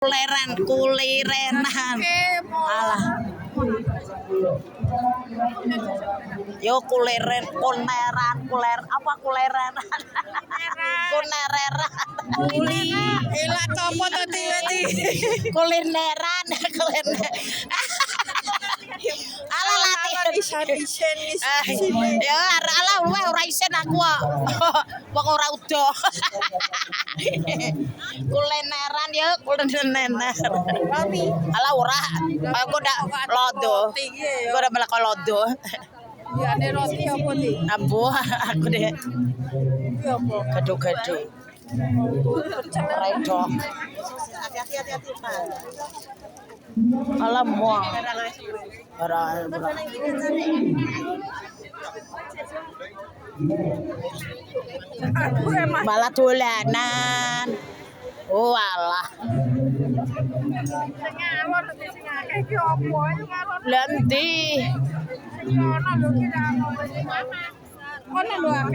Kulirenan. Alah. Yo kuliren, apa kulirenan? Kulireran. Ela topo to tiba-tiba. Kulineran. Ala latihan Isen. ya ala ora isen aku kok ora udo. Kulineran ya kulineran. Ala ora aku ndak lodo. Aku udah melak lodo. Ya nek roti apa di? Ambo aku deh gado-gado. Redok. Hati-hati Pak. Alam muang. Malah dolanan. Oh alah. Lanti.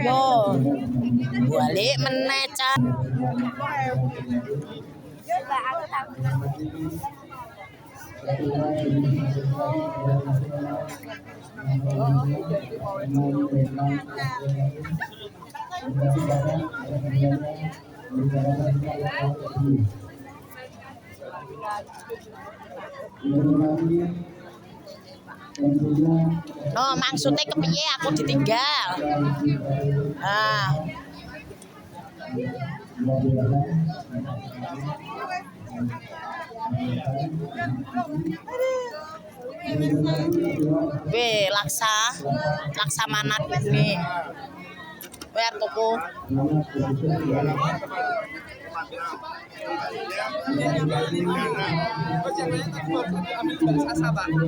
Yo. Balik meneh, Cak. No, maksudnya kepiye aku ditinggal. Ah. Laksa manat nih. Bayar tuku.